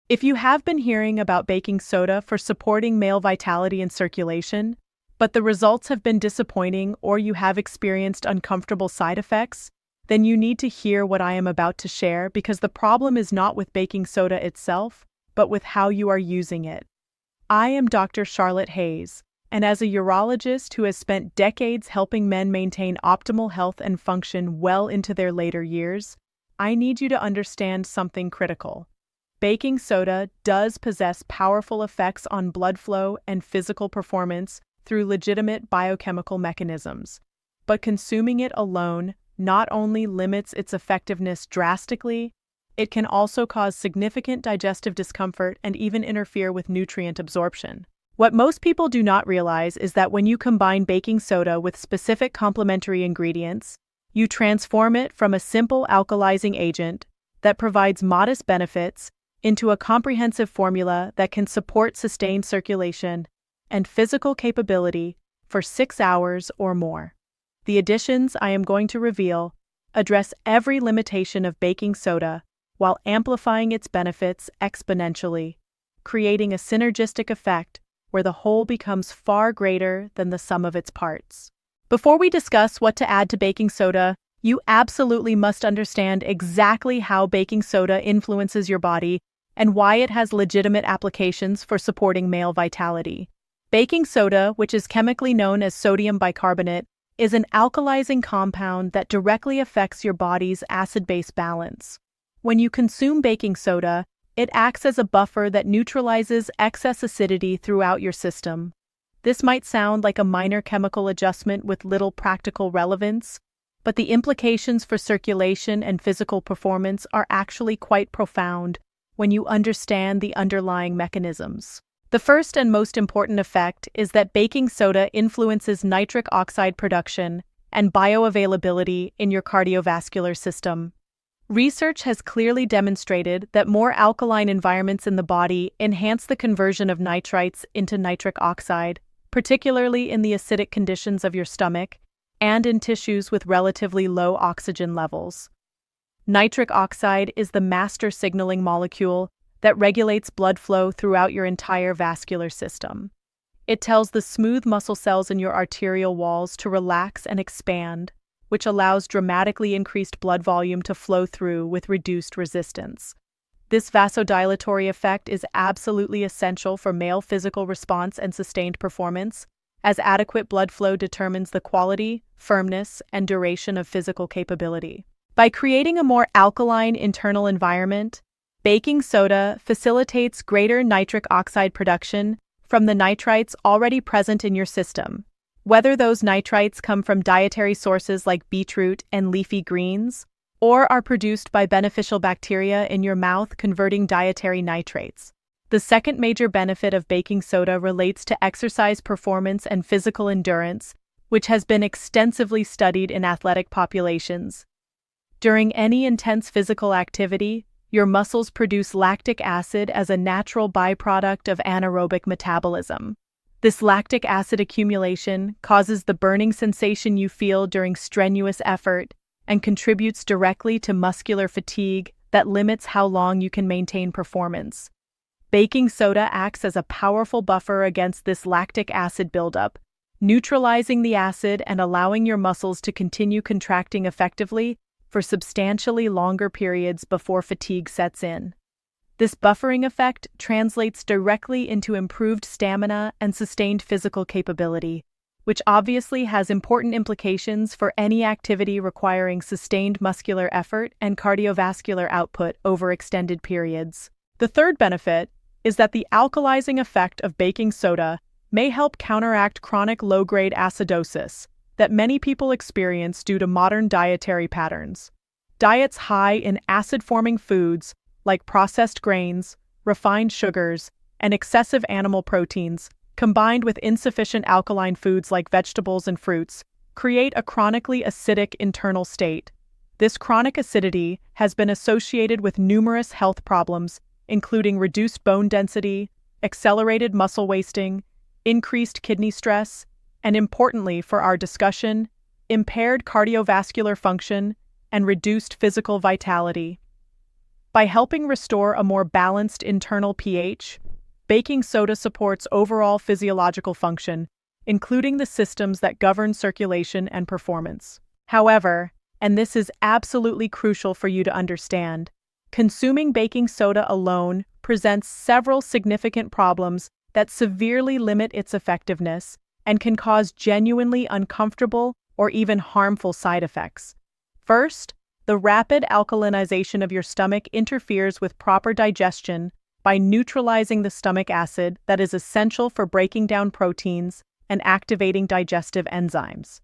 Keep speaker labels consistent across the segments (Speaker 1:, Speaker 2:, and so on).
Speaker 1: If you have been hearing about baking soda for supporting male vitality and circulation, but the results have been disappointing or you have experienced uncomfortable side effects, then you need to hear what I am about to share because the problem is not with baking soda itself, but with how you are using it. I am Dr. Charlotte Hayes, and as a urologist who has spent decades helping men maintain optimal health and function well into their later years, I need you to understand something critical. Baking soda does possess powerful effects on blood flow and physical performance through legitimate biochemical mechanisms, but consuming it alone not only limits its effectiveness drastically, it can also cause significant digestive discomfort and even interfere with nutrient absorption. What most people do not realize is that when you combine baking soda with specific complementary ingredients, you transform it from a simple alkalizing agent that provides modest benefits into a comprehensive formula that can support sustained circulation and physical capability for 6 hours or more. The additions I am going to reveal address every limitation of baking soda while amplifying its benefits exponentially, creating a synergistic effect where the whole becomes far greater than the sum of its parts. Before we discuss what to add to baking soda, you absolutely must understand exactly how baking soda influences your body and why it has legitimate applications for supporting male vitality. Baking soda, which is chemically known as sodium bicarbonate, is an alkalizing compound that directly affects your body's acid-base balance. When you consume baking soda, it acts as a buffer that neutralizes excess acidity throughout your system. This might sound like a minor chemical adjustment with little practical relevance, but the implications for circulation and physical performance are actually quite profound when you understand the underlying mechanisms. The first and most important effect is that baking soda influences nitric oxide production and bioavailability in your cardiovascular system. Research has clearly demonstrated that more alkaline environments in the body enhance the conversion of nitrites into nitric oxide, particularly in the acidic conditions of your stomach and in tissues with relatively low oxygen levels. Nitric oxide is the master signaling molecule that regulates blood flow throughout your entire vascular system. It tells the smooth muscle cells in your arterial walls to relax and expand, which allows dramatically increased blood volume to flow through with reduced resistance. This vasodilatory effect is absolutely essential for male physical response and sustained performance, as adequate blood flow determines the quality, firmness, and duration of physical capability. By creating a more alkaline internal environment, baking soda facilitates greater nitric oxide production from the nitrites already present in your system. Whether those nitrites come from dietary sources like beetroot and leafy greens, or are produced by beneficial bacteria in your mouth converting dietary nitrates. The second major benefit of baking soda relates to exercise performance and physical endurance, which has been extensively studied in athletic populations. During any intense physical activity, your muscles produce lactic acid as a natural byproduct of anaerobic metabolism. This lactic acid accumulation causes the burning sensation you feel during strenuous effort and contributes directly to muscular fatigue that limits how long you can maintain performance. Baking soda acts as a powerful buffer against this lactic acid buildup, neutralizing the acid and allowing your muscles to continue contracting effectively for substantially longer periods before fatigue sets in. This buffering effect translates directly into improved stamina and sustained physical capability, which obviously has important implications for any activity requiring sustained muscular effort and cardiovascular output over extended periods. The third benefit is that the alkalizing effect of baking soda may help counteract chronic low-grade acidosis that many people experience due to modern dietary patterns. Diets high in acid-forming foods like processed grains, refined sugars, and excessive animal proteins, combined with insufficient alkaline foods like vegetables and fruits, create a chronically acidic internal state. This chronic acidity has been associated with numerous health problems, including reduced bone density, accelerated muscle wasting, increased kidney stress, and importantly for our discussion, impaired cardiovascular function and reduced physical vitality. By helping restore a more balanced internal pH, baking soda supports overall physiological function, including the systems that govern circulation and performance. However, and this is absolutely crucial for you to understand, consuming baking soda alone presents several significant problems that severely limit its effectiveness and can cause genuinely uncomfortable or even harmful side effects. First, the rapid alkalinization of your stomach interferes with proper digestion by neutralizing the stomach acid that is essential for breaking down proteins and activating digestive enzymes.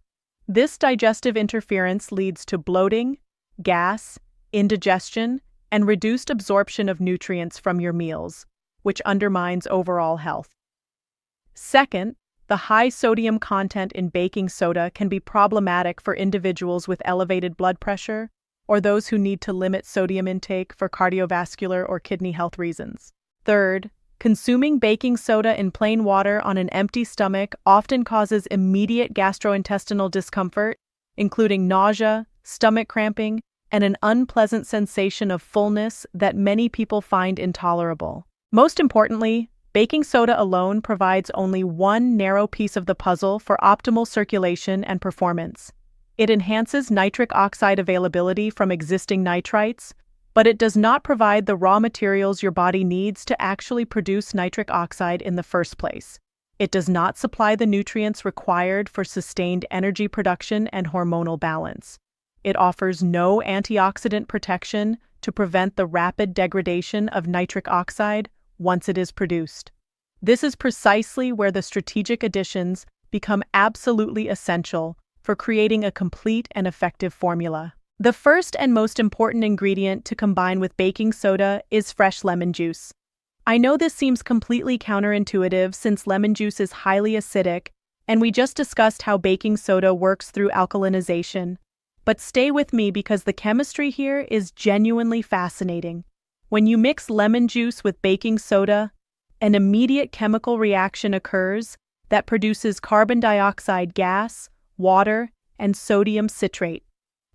Speaker 1: This digestive interference leads to bloating, gas, indigestion, and reduced absorption of nutrients from your meals, which undermines overall health. Second, the high sodium content in baking soda can be problematic for individuals with elevated blood pressure or those who need to limit sodium intake for cardiovascular or kidney health reasons. Third, consuming baking soda in plain water on an empty stomach often causes immediate gastrointestinal discomfort, including nausea, stomach cramping, and an unpleasant sensation of fullness that many people find intolerable. Most importantly, baking soda alone provides only one narrow piece of the puzzle for optimal circulation and performance. It enhances nitric oxide availability from existing nitrites, but it does not provide the raw materials your body needs to actually produce nitric oxide in the first place. It does not supply the nutrients required for sustained energy production and hormonal balance. It offers no antioxidant protection to prevent the rapid degradation of nitric oxide once it is produced. This is precisely where the strategic additions become absolutely essential for creating a complete and effective formula. The first and most important ingredient to combine with baking soda is fresh lemon juice. I know this seems completely counterintuitive since lemon juice is highly acidic, and we just discussed how baking soda works through alkalinization. But stay with me because the chemistry here is genuinely fascinating. When you mix lemon juice with baking soda, an immediate chemical reaction occurs that produces carbon dioxide gas, water, and sodium citrate.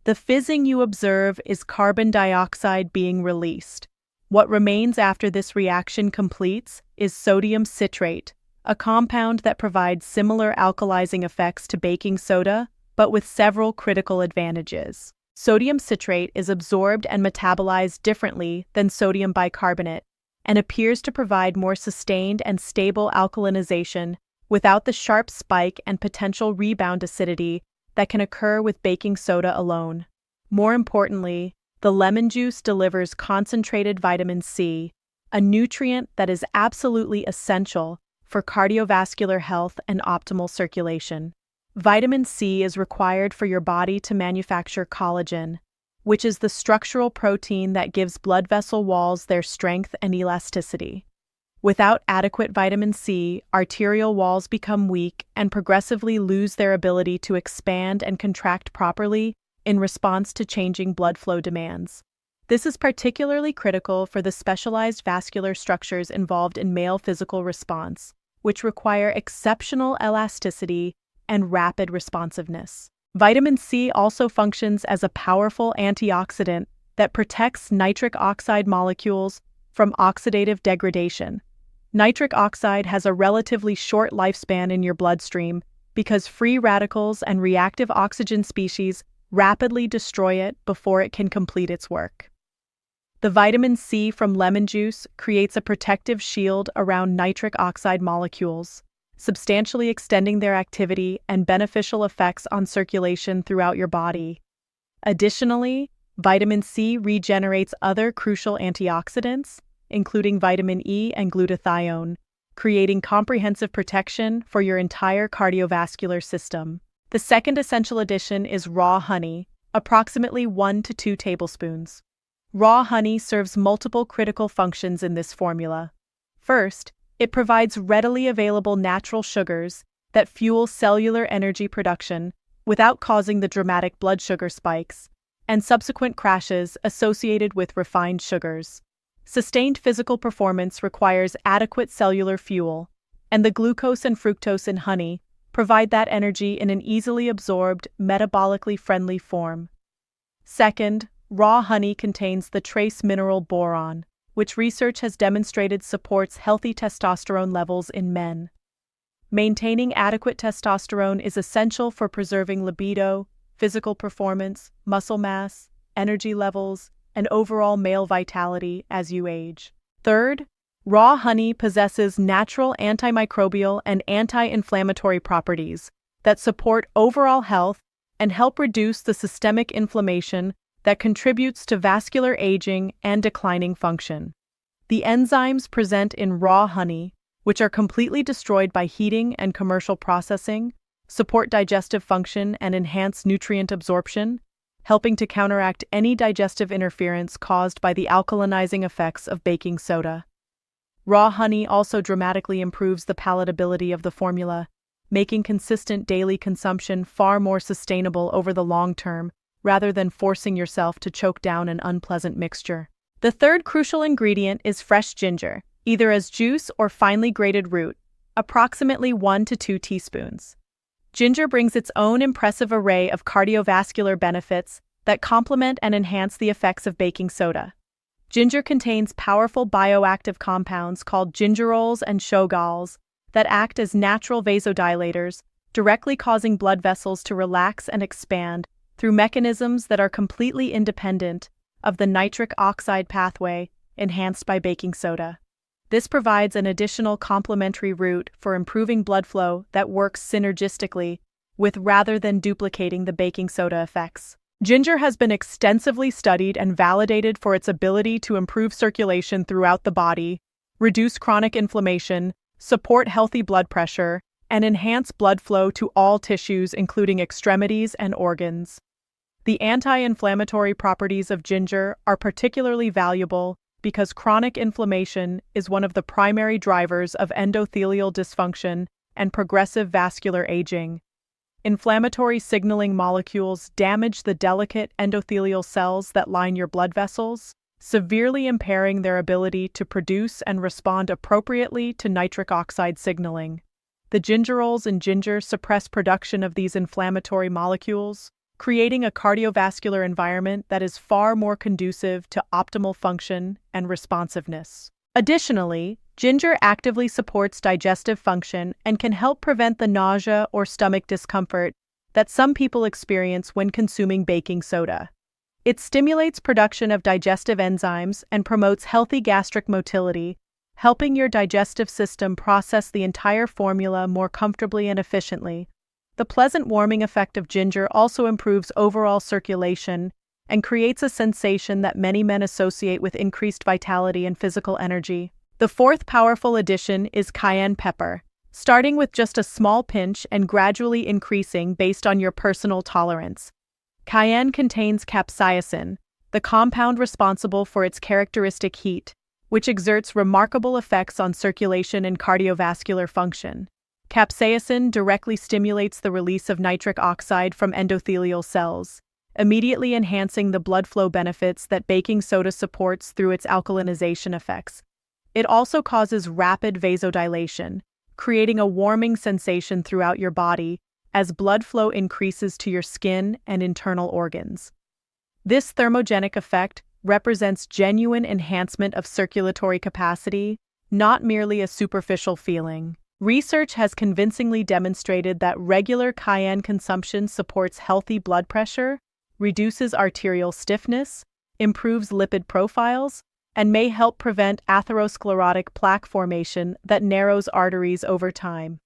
Speaker 1: The fizzing you observe is carbon dioxide being released. What remains after this reaction completes is sodium citrate, a compound that provides similar alkalizing effects to baking soda, but with several critical advantages. Sodium citrate is absorbed and metabolized differently than sodium bicarbonate and appears to provide more sustained and stable alkalinization without the sharp spike and potential rebound acidity that can occur with baking soda alone. More importantly, the lemon juice delivers concentrated vitamin C, a nutrient that is absolutely essential for cardiovascular health and optimal circulation. Vitamin C is required for your body to manufacture collagen, which is the structural protein that gives blood vessel walls their strength and elasticity. Without adequate vitamin C, arterial walls become weak and progressively lose their ability to expand and contract properly in response to changing blood flow demands. This is particularly critical for the specialized vascular structures involved in male physical response, which require exceptional elasticity and rapid responsiveness. Vitamin C also functions as a powerful antioxidant that protects nitric oxide molecules from oxidative degradation. Nitric oxide has a relatively short lifespan in your bloodstream because free radicals and reactive oxygen species rapidly destroy it before it can complete its work. The vitamin C from lemon juice creates a protective shield around nitric oxide molecules, substantially extending their activity and beneficial effects on circulation throughout your body. Additionally, vitamin C regenerates other crucial antioxidants, including vitamin E and glutathione, creating comprehensive protection for your entire cardiovascular system. The second essential addition is raw honey, approximately 1 to 2 tablespoons. Raw honey serves multiple critical functions in this formula. First, it provides readily available natural sugars that fuel cellular energy production without causing the dramatic blood sugar spikes and subsequent crashes associated with refined sugars. Sustained physical performance requires adequate cellular fuel, and the glucose and fructose in honey provide that energy in an easily absorbed, metabolically friendly form. Second, raw honey contains the trace mineral boron, which research has demonstrated supports healthy testosterone levels in men. Maintaining adequate testosterone is essential for preserving libido, physical performance, muscle mass, energy levels, and overall male vitality as you age. Third, raw honey possesses natural antimicrobial and anti-inflammatory properties that support overall health and help reduce the systemic inflammation that contributes to vascular aging and declining function. The enzymes present in raw honey, which are completely destroyed by heating and commercial processing, support digestive function and enhance nutrient absorption, helping to counteract any digestive interference caused by the alkalinizing effects of baking soda. Raw honey also dramatically improves the palatability of the formula, making consistent daily consumption far more sustainable over the long term, rather than forcing yourself to choke down an unpleasant mixture. The third crucial ingredient is fresh ginger, either as juice or finely grated root, approximately 1 to 2 teaspoons. Ginger brings its own impressive array of cardiovascular benefits that complement and enhance the effects of baking soda. Ginger contains powerful bioactive compounds called gingerols and shogals that act as natural vasodilators, directly causing blood vessels to relax and expand through mechanisms that are completely independent of the nitric oxide pathway enhanced by baking soda. This provides an additional complementary route for improving blood flow that works synergistically with rather than duplicating the baking soda effects. Ginger has been extensively studied and validated for its ability to improve circulation throughout the body, reduce chronic inflammation, support healthy blood pressure, and enhance blood flow to all tissues including extremities and organs. The anti-inflammatory properties of ginger are particularly valuable because chronic inflammation is one of the primary drivers of endothelial dysfunction and progressive vascular aging. Inflammatory signaling molecules damage the delicate endothelial cells that line your blood vessels, severely impairing their ability to produce and respond appropriately to nitric oxide signaling. The gingerols in ginger suppress production of these inflammatory molecules, creating a cardiovascular environment that is far more conducive to optimal function and responsiveness. Additionally, ginger actively supports digestive function and can help prevent the nausea or stomach discomfort that some people experience when consuming baking soda. It stimulates production of digestive enzymes and promotes healthy gastric motility, helping your digestive system process the entire formula more comfortably and efficiently. The pleasant warming effect of ginger also improves overall circulation and creates a sensation that many men associate with increased vitality and physical energy. The fourth powerful addition is cayenne pepper, starting with just a small pinch and gradually increasing based on your personal tolerance. Cayenne contains capsaicin, the compound responsible for its characteristic heat, which exerts remarkable effects on circulation and cardiovascular function. Capsaicin directly stimulates the release of nitric oxide from endothelial cells, immediately enhancing the blood flow benefits that baking soda supports through its alkalinization effects. It also causes rapid vasodilation, creating a warming sensation throughout your body as blood flow increases to your skin and internal organs. This thermogenic effect represents genuine enhancement of circulatory capacity, not merely a superficial feeling. Research has convincingly demonstrated that regular cayenne consumption supports healthy blood pressure, reduces arterial stiffness, improves lipid profiles, and may help prevent atherosclerotic plaque formation that narrows arteries over time.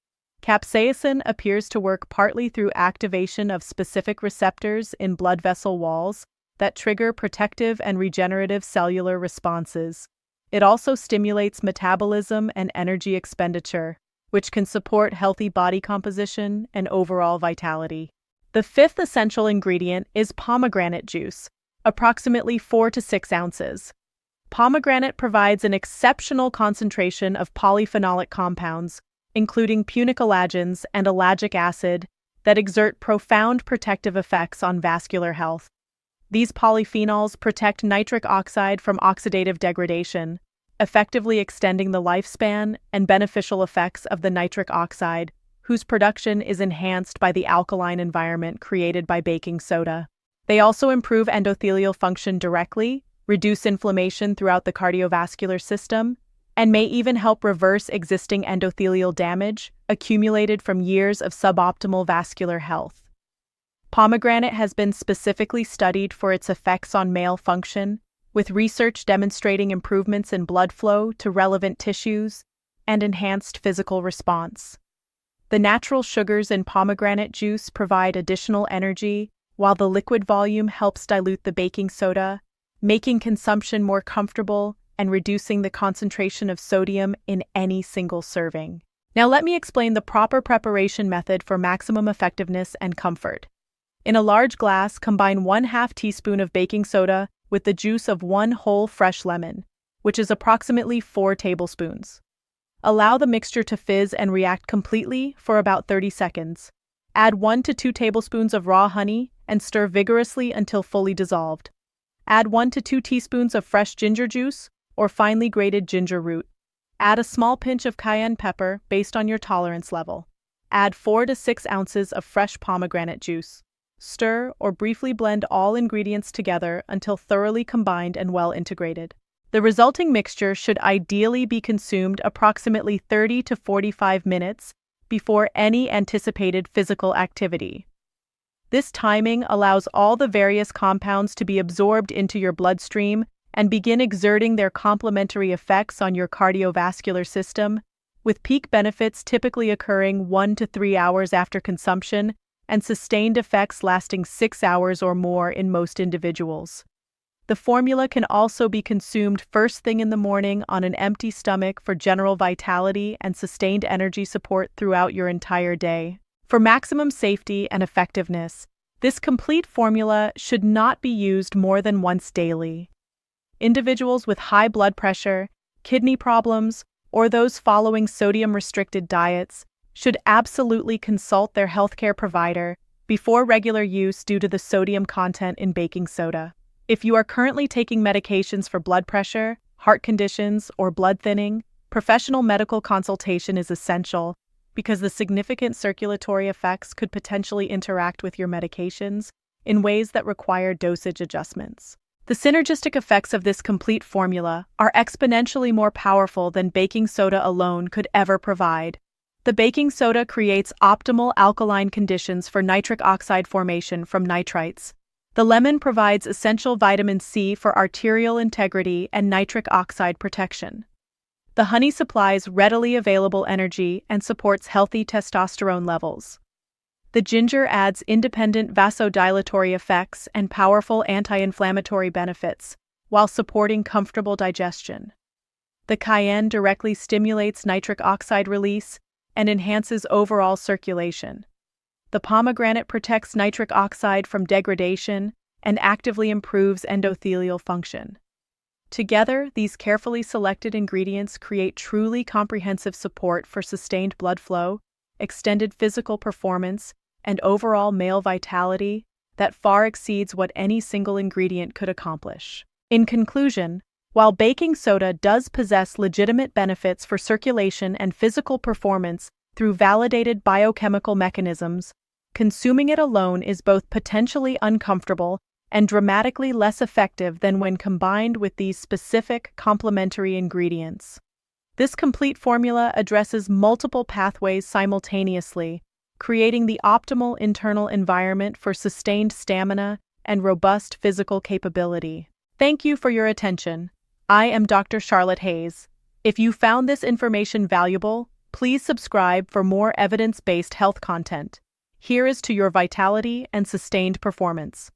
Speaker 1: Capsaicin appears to work partly through activation of specific receptors in blood vessel walls that trigger protective and regenerative cellular responses. It also stimulates metabolism and energy expenditure, which can support healthy body composition and overall vitality. The fifth essential ingredient is pomegranate juice, approximately 4 to 6 ounces. Pomegranate provides an exceptional concentration of polyphenolic compounds, including punicolagens and ellagic acid, that exert profound protective effects on vascular health. These polyphenols protect nitric oxide from oxidative degradation, effectively extending the lifespan and beneficial effects of the nitric oxide, whose production is enhanced by the alkaline environment created by baking soda. They also improve endothelial function directly, reduce inflammation throughout the cardiovascular system, and may even help reverse existing endothelial damage accumulated from years of suboptimal vascular health. Pomegranate has been specifically studied for its effects on male function, with research demonstrating improvements in blood flow to relevant tissues and enhanced physical response. The natural sugars in pomegranate juice provide additional energy, while the liquid volume helps dilute the baking soda, making consumption more comfortable and reducing the concentration of sodium in any single serving. Now let me explain the proper preparation method for maximum effectiveness and comfort. In a large glass, combine 1/2 teaspoon of baking soda with the juice of 1 whole fresh lemon, which is approximately 4 tablespoons. Allow the mixture to fizz and react completely for about 30 seconds. Add 1 to 2 tablespoons of raw honey and stir vigorously until fully dissolved. Add 1 to 2 teaspoons of fresh ginger juice or finely grated ginger root. Add a small pinch of cayenne pepper based on your tolerance level. Add 4 to 6 ounces of fresh pomegranate juice. Stir or briefly blend all ingredients together until thoroughly combined and well integrated. The resulting mixture should ideally be consumed approximately 30 to 45 minutes before any anticipated physical activity. This timing allows all the various compounds to be absorbed into your bloodstream and begin exerting their complementary effects on your cardiovascular system, with peak benefits typically occurring 1 to 3 hours after consumption and sustained effects lasting 6 hours or more in most individuals. The formula can also be consumed first thing in the morning on an empty stomach for general vitality and sustained energy support throughout your entire day. For maximum safety and effectiveness, this complete formula should not be used more than once daily. Individuals with high blood pressure, kidney problems, or those following sodium-restricted diets should absolutely consult their healthcare provider before regular use due to the sodium content in baking soda. If you are currently taking medications for blood pressure, heart conditions, or blood thinning, professional medical consultation is essential because the significant circulatory effects could potentially interact with your medications in ways that require dosage adjustments. The synergistic effects of this complete formula are exponentially more powerful than baking soda alone could ever provide. The baking soda creates optimal alkaline conditions for nitric oxide formation from nitrites. The lemon provides essential vitamin C for arterial integrity and nitric oxide protection. The honey supplies readily available energy and supports healthy testosterone levels. The ginger adds independent vasodilatory effects and powerful anti-inflammatory benefits, while supporting comfortable digestion. The cayenne directly stimulates nitric oxide release and enhances overall circulation. The pomegranate protects nitric oxide from degradation and actively improves endothelial function. Together, these carefully selected ingredients create truly comprehensive support for sustained blood flow, extended physical performance, and overall male vitality that far exceeds what any single ingredient could accomplish. In conclusion, while baking soda does possess legitimate benefits for circulation and physical performance through validated biochemical mechanisms, consuming it alone is both potentially uncomfortable and dramatically less effective than when combined with these specific complementary ingredients. This complete formula addresses multiple pathways simultaneously, creating the optimal internal environment for sustained stamina and robust physical capability. Thank you for your attention. I am Dr. Charlotte Hayes. If you found this information valuable, please subscribe for more evidence-based health content. Here is to your vitality and sustained performance.